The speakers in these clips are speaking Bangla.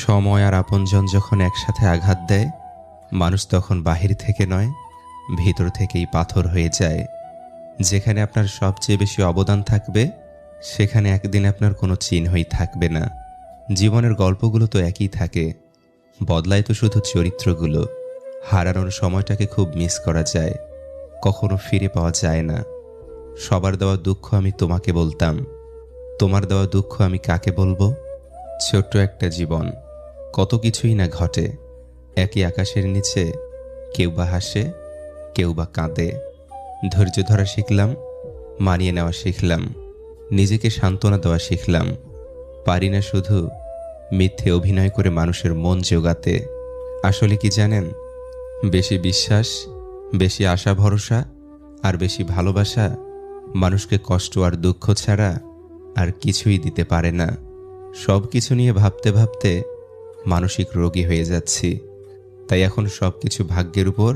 সময় আর আপনজন যখন একসাথে আঘাত দেয়, মানুষ তখন বাহির থেকে নয়, ভিতর থেকেই পাথর হয়ে যায়। যেখানে আপনার সবচেয়ে বেশি অবদান থাকবে, সেখানে একদিন আপনার কোনো চিহ্নই থাকবে না। জীবনের গল্পগুলো তো একই থাকে, বদলায় তো শুধু চরিত্রগুলো। হারানোর সময়টাকে খুব মিস করা যায়, কখনো ফিরে পাওয়া যায় না। সবার দেওয়া দুঃখ আমি তোমাকে বলতাম, তোমার দেওয়া দুঃখ আমি কাকে বলবো? ছোট্ট একটা জীবন, কত কিছুই না ঘটে। একই আকাশের নিচে কেউ বা হাসে, কেউ বা কাঁদে। ধৈর্য ধরা শিখলাম, মানিয়ে নেওয়া শিখলাম, নিজেকে সান্ত্বনা দেওয়া শিখলাম। পারি না শুধু মিথ্যে অভিনয় করে মানুষের মন জোগাতে। আসলে কি জানেন, বেশি বিশ্বাস, বেশি আশা ভরসা আর বেশি ভালোবাসা মানুষকে কষ্ট আর দুঃখ ছাড়া আর কিছুই দিতে পারে না। সব কিছু নিয়ে ভাবতে ভাবতে মানসিক রোগী হয়ে যাচ্ছি। তাই এখন সব কিছু ভাগ্যের উপর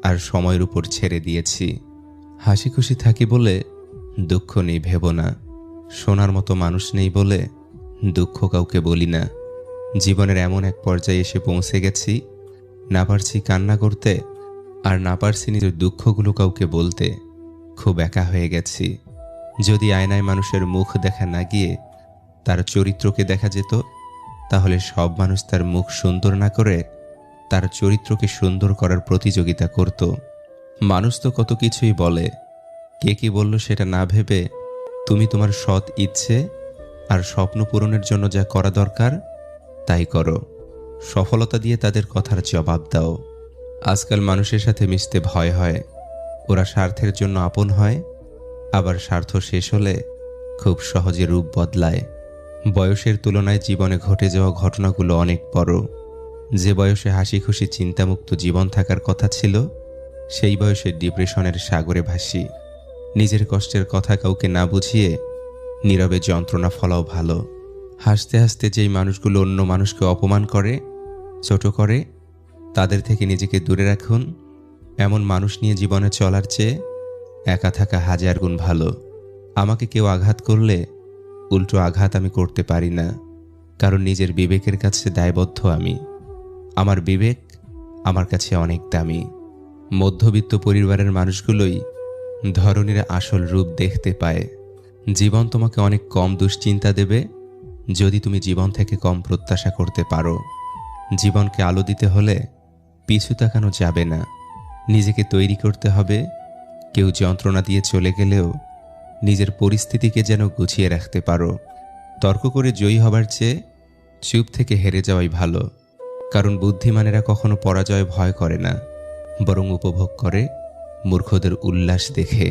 আর সময়ের উপর ছেড়ে দিয়েছি। হাসি খুশি থাকি বলে দুঃখ নেই ভেব না, শোনার মতো মানুষ নেই বলে দুঃখ কাউকে বলি না। জীবনের এমন এক পর্যায়ে এসে পৌঁছে গেছি, না পারছি কান্না করতে, আর না পারছি নিজের দুঃখগুলো কাউকে বলতে। খুব একা হয়ে গেছি। যদি আয়নায় মানুষের মুখ দেখা না গিয়ে তার চরিত্রকে দেখা যেত, তাহলে সব মানুষ তার মুখ সুন্দর না করে তার চরিত্রকে সুন্দর করার প্রতিযোগিতা করত। মানুষ তো কত কিছুই বলে, কে কি বলল সেটা না ভেবে তুমি তোমার সৎ ইচ্ছে আর স্বপ্ন পূরণের জন্য যা করা দরকার তাই করো। সফলতা দিয়ে তাদের কথার জবাব দাও। আজকাল মানুষের সাথে মিশতে ভয় হয়। ওরা স্বার্থের জন্য আপন হয়, আবার স্বার্থ শেষ হলে খুব সহজে রূপ বদলায়। বয়সের তুলনায় জীবনে ঘটে যাওয়া ঘটনাগুলো অনেক বড়। যে বয়সে হাসি খুশি চিন্তামুক্ত জীবন থাকার কথা ছিল, সেই বয়সে ডিপ্রেশনের সাগরে ভাসি। নিজের কষ্টের কথা কাউকে না বুঝিয়ে নীরবে যন্ত্রণা ফলাও ভালো। হাসতে হাসতে যেই মানুষগুলো অন্য মানুষকে অপমান করে, ছোট করে, তাদের থেকে নিজেকে দূরে রাখুন। এমন মানুষ নিয়ে জীবনে চলার চেয়ে একা থাকা হাজার গুণ ভালো। আমাকে কেউ আঘাত করলে উল্টো আঘাত আমি করতে পারি না, কারণ নিজের বিবেকের কাছে দায়বদ্ধ আমি। আমার বিবেক আমার কাছে অনেক দামি। মধ্যবিত্ত পরিবারের মানুষগুলোই ধরনীর আসল রূপ দেখতে পায়। জীবন তোমাকে অনেক কম দুশ্চিন্তা দেবে যদি তুমি জীবন থেকে কম প্রত্যাশা করতে পারো। জীবনকে আলো দিতে হলে পিছু তাকানো যাবে না, নিজেকে তৈরি করতে হবে। কেউ যন্ত্রণা দিয়ে চলে গেলেও নিজের পরিস্থিতিকে যেন গুছিয়ে রাখতে পারো। তর্ক করে জয়ী হবার চেয়ে চুপ থেকে হেরে যাওয়াই ভালো, কারণ বুদ্ধিমানেরা কখনো পরাজয় ভয় করে না, বরং উপভোগ করে মূর্খদের উল্লাস দেখে।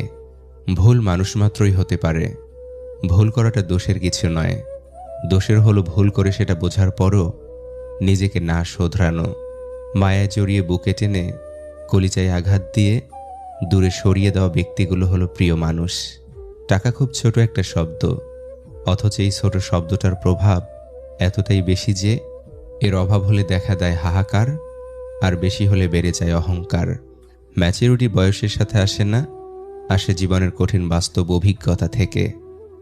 ভুল মানুষ মাত্রই হতে পারে, ভুল করাটা দোষের কিছু নয়। দোষের হলো ভুল করে সেটা বোঝার পরও নিজেকে না শোধরানো। মায়ায় জড়িয়ে বুকে টেনে কলিজায় আঘাত দিয়ে দূরে সরিয়ে দেওয়া ব্যক্তিগুলো হলো প্রিয় মানুষ। টাকা খুব ছোট একটা শব্দ, অথচ এই ছোট শব্দটার প্রভাব এতটাই বেশি যে এর অভাব হলে দেখা দেয় হাহাকার, আর বেশি হলে বেড়ে যায় অহংকার। ম্যাচুরিটি বয়সের সাথে আসে না, আসে জীবনের কঠিন বাস্তব অভিজ্ঞতা থেকে।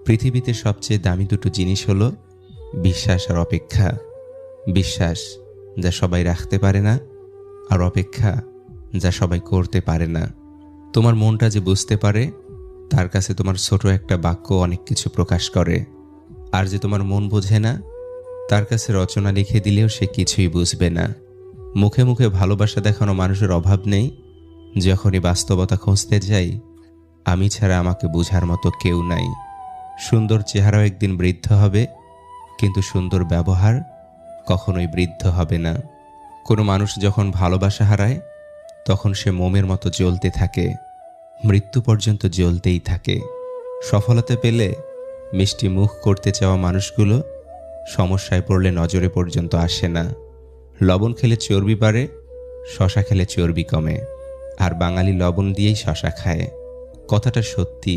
পৃথিবীতে সবচেয়ে দামি দুটো জিনিস হলো বিশ্বাস আর অপেক্ষা। বিশ্বাস যা সবাই রাখতে পারে না, আর অপেক্ষা যা সবাই করতে পারে না। তোমার মনটা যে বুঝতে পারে, তার কাছে তোমার ছোট একটা বাক্য অনেক কিছু প্রকাশ করে। আর যে তোমার মন বোঝে না, তার কাছে রচনা লিখে দিলেও সে কিছুই বুঝবে না। মুখে মুখে ভালোবাসা দেখানো মানুষের অভাব নেই, যখনই বাস্তবতা খুঁজতে যাই আমি ছাড়া আমাকে বোঝার মতো কেউ নাই। সুন্দর চেহারাও একদিন বৃদ্ধ হবে, কিন্তু সুন্দর ব্যবহার কখনোই বৃদ্ধ হবে না। কোনো মানুষ যখন ভালোবাসা হারায়, তখন সে মোমের মতো জ্বলতে থাকে, মৃত্যু পর্যন্ত জ্বলতেই থাকে। সফলতা পেলে মিষ্টি মুখ করতে চাওয়া মানুষগুলো সমস্যায় পড়লে নজরে পর্যন্ত আসে না। লবণ খেলে চর্বি বাড়ে, শশা খেলে চর্বি কমে, আর বাঙালি লবণ দিয়েই শশা খায়। কথাটা সত্যি।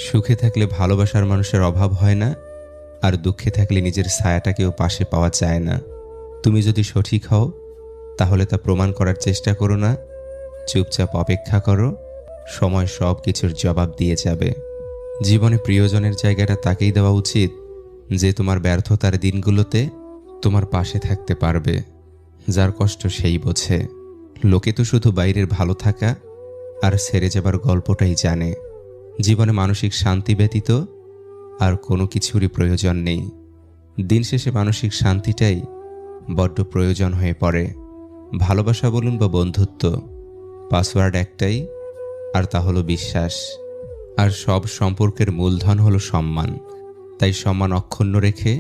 সুখে থাকলে ভালোবাসার মানুষের অভাব হয় না, আর দুঃখে থাকলে নিজের ছায়াটাকেও পাশে পাওয়া যায় না। তুমি যদি সঠিক হও, তাহলে তা প্রমাণ করার চেষ্টা করো না, চুপচাপ অপেক্ষা করো, সময় সব কিছুর জবাব দিয়ে যাবে। জীবনে প্রিয়জনের জায়গাটা তাকেই দেওয়া উচিত যে তোমার ব্যর্থতার দিনগুলোতে তোমার পাশে থাকতে পারবে। যার কষ্ট সেই বোঝে। লোকে তো শুধু বাইরের ভালো থাকা আর সেরে যাবার গল্পটাই জানে। জীবনে মানসিক শান্তি ব্যতীত আর কোনো কিছুরই প্রয়োজন নেই। দিন শেষে মানসিক শান্তিটাই বড্ড প্রয়োজন হয়ে পড়ে। ভালোবাসা বলুন বা বন্ধুত্ব, পাসওয়ার্ড একটাই, আর তা হলো বিশ্বাস। আর সব সম্পর্কের মূলধন হলো সম্মান। তাই সম্মান অক্ষুণ্ণ রেখে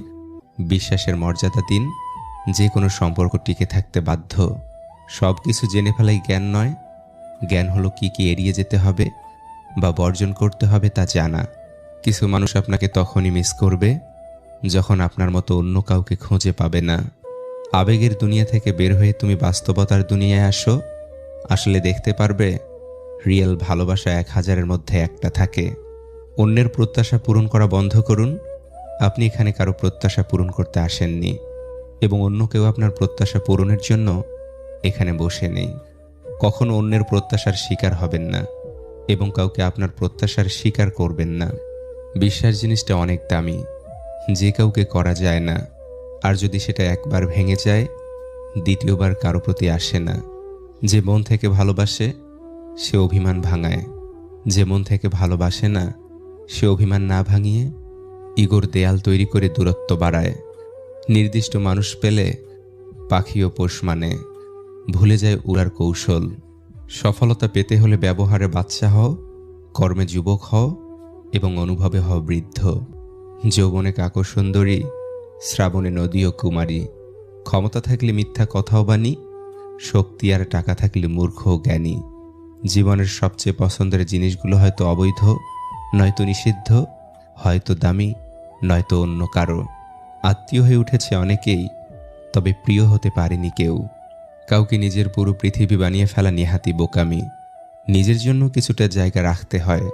বিশ্বাসের মর্যাদা দিন। যে কোনো সম্পর্ক টিকে থাকতে বাধ্য। সব কিছু জেনে ফেলাই জ্ঞান নয়। জ্ঞান হলো কি কি এড়িয়ে যেতে হবে বা বর্জন করতে হবে তা জানা। কিছু মানুষ আপনাকে তখনই মিস করবে যখন আপনার মতো অন্য কাউকে খুঁজে পাবে না। আবেগের দুনিয়া থেকে বের হয়ে তুমি বাস্তবতার দুনিয়ায় আসো। আসলে দেখতে পারবে রিয়েল ভালোবাসা 1000-এর মধ্যে একটা থাকে। অন্যের প্রত্যাশা পূরণ করা বন্ধ করুন। আপনি এখানে কারো প্রত্যাশা পূরণ করতে আসেননি এবং অন্য কেউ আপনার প্রত্যাশা পূরণের জন্য এখানে বসে নেই। কখনো অন্যের প্রত্যাশার শিকার হবেন না এবং কাউকে আপনার প্রত্যাশার শিকার করবেন না। বিশ্বাস জিনিসটা অনেক দামি, যে কাউকে করা যায় না। আর যদি সেটা একবার ভেঙে যায়, দ্বিতীয়বার কারো প্রতি আসে না। যে মন থেকে ভালোবাসে সে অভিমান ভাঙায়। যে মন থেকে ভালোবাসে না সে অভিমান না ভাঙিয়ে ইগোর দেয়াল তৈরি করে দূরত্ব বাড়ায়। নির্দিষ্ট মানুষ পেলে পাখিও পোষ মানে, ভুলে যায় উড়ার কৌশল। সফলতা পেতে হলে ব্যবহারে বাচ্চা হও, কর্মে যুবক হও এবং অনুভবে হও বৃদ্ধ। যৌবনে কাকো সুন্দরী, শ্রাবণে নদী ও কুমারী। ক্ষমতা থাকলে মিথ্যা কথাও বাণী, শক্তি আর টাকা থাকলে মূর্খ ও জ্ঞানী। জীবনের সবচেয়ে পছন্দের জিনিসগুলো হয়তো অবৈধ, নয়তো নিষিদ্ধ, হয়তো দামি, নয়তো অন্য কারো। আত্মীয় হয়ে উঠেছে অনেকেই, তবে প্রিয় হতে পারেনি কেউ। কাউকে নিজের পুরো পৃথিবী বানিয়ে ফেলা নেহাতি বোকামি। নিজের জন্য কিছুটা জায়গা রাখতে হয়,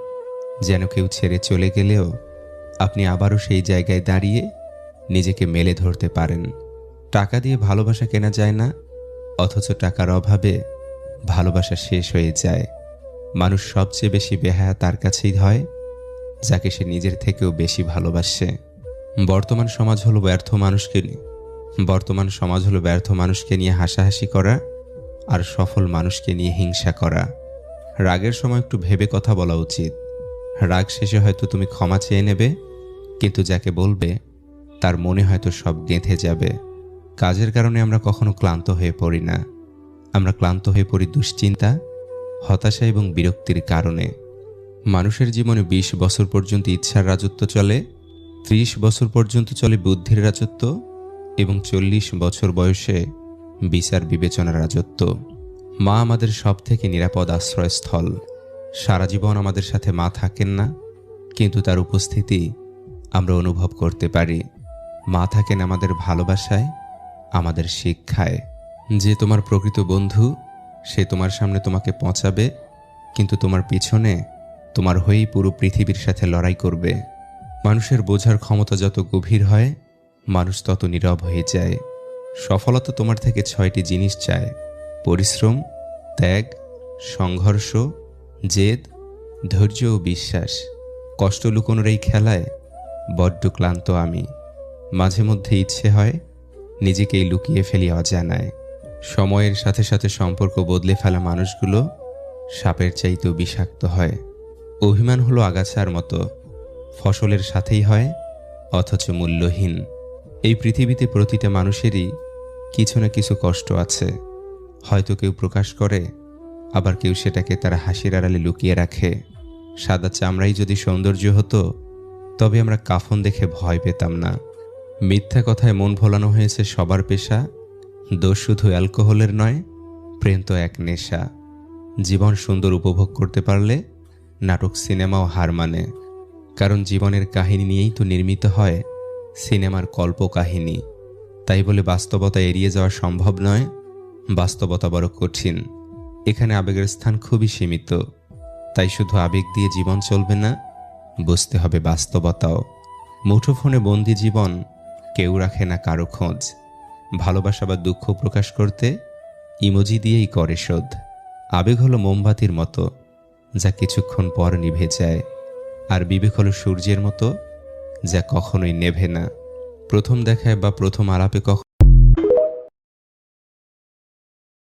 যেন কেউ ছেড়ে চলে গেলেও আপনি আবারও সেই জায়গায় দাঁড়িয়ে নিজেকে মেলে ধরতে পারেন। টাকা দিয়ে ভালোবাসা কেনা যায় না, অথচ টাকার অভাবে ভালোবাসা শেষ হয়ে যায়। মানুষ সবচেয়ে বেশি বেহায়া তার কাছেই হয়, যাকে সে নিজের থেকেও বেশি ভালোবাসে। বর্তমান সমাজ হলো ব্যর্থ মানুষকে নিয়ে হাসাহাসি করা আর সফল মানুষকে নিয়ে হিংসা করা। রাগের সময় একটু ভেবে কথা বলা উচিত। রাগ শেষে হয়তো তুমি ক্ষমা চেয়ে নেবে, কিন্তু যাকে বলবে তার মনে হয়তো সব গেঁথে যাবে। কাজের কারণে আমরা কখনো ক্লান্ত হয়ে পড়ি না। আমরা ক্লান্ত হয়ে পড়ি দুশ্চিন্তা, হতাশা এবং বিরক্তির কারণে। মানুষের জীবনে 20 বছর পর্যন্ত ইচ্ছার রাজত্ব চলে, 30 বছর পর্যন্ত চলে বুদ্ধির রাজত্ব এবং 40 বছর বয়সে বিচার বিবেচনার রাজত্ব। মা আমাদের সব থেকে নিরাপদ আশ্রয়স্থল। সারা জীবন আমাদের সাথে মা থাকেন না, কিন্তু তার উপস্থিতি আমরা অনুভব করতে পারি। মা থাকেন আমাদের ভালোবাসায়, আমাদের শিক্ষায়। যে তোমার প্রকৃত বন্ধু, সে তোমার সামনে তোমাকে পচাবে, কিন্তু তোমার পিছনে তোমার হয়েই পুরো পৃথিবীর সাথে লড়াই করবে। মানুষের বোঝার ক্ষমতা যত গভীর হয়, মানুষ তত নীরব হয়ে যায়। সফলতা তোমার থেকে 6টি জিনিস চায়: পরিশ্রম, ত্যাগ, সংঘর্ষ, জেদ, ধৈর্য ও বিশ্বাস। কষ্ট লুকোনোর এই খেলায় বড্ড ক্লান্ত আমি। মাঝে মধ্যে ইচ্ছে হয় নিজেকেই লুকিয়ে ফেলি অজানায়। সময়ের সাথে সাথে সম্পর্ক বদলে ফেলা মানুষগুলো সাপের চাইতেও বিষাক্ত হয়। অভিমান হলো আগাছার মতো, ফসলের সাথেই হয় অথচ মূল্যহীন। এই পৃথিবীতে প্রতিটা মানুষেরই কিছু না কিছু কষ্ট আছে। হয়তো কেউ প্রকাশ করে, আবার কেউ সেটাকে তার হাসির আড়ালে লুকিয়ে রাখে। সাদা চামড়াই যদি সৌন্দর্য হতো, তবে আমরা কাফন দেখে ভয় পেতাম না। মিথ্যা কথায় মন ভোলানো হয়েছে সবার পেশা। দোষ শুধু অ্যালকোহলের নয়, প্রেম তো এক নেশা। জীবন সুন্দর উপভোগ করতে পারলে নাটক সিনেমাও হার মানে। কারণ জীবনের কাহিনী নিয়েই তো নির্মিত হয় সিনেমার কল্পকাহিনী। তাই বলে বাস্তবতা এড়িয়ে যাওয়া সম্ভব নয়। বাস্তবতা বড় কঠিন। এখানে আবেগের স্থান খুবই সীমিত। তাই শুধু আবেগ দিয়ে জীবন চলবে না, বুঝতে হবে বাস্তবতাও। মুঠোফোনে বন্দি জীবন কেউ রাখে না কারো খোঁজ। ভালোবাসা বা দুঃখ প্রকাশ করতে ইমোজি দিয়েই করে শোধ। আবেগ হলো মোমবাতির মতো, যা কিছুক্ষণ পর নিভে যায়। আর বিবেক হলো সূর্যের মতো, যা কখনোই নেভে না। প্রথম দেখায় বা প্রথম আলাপে কখনো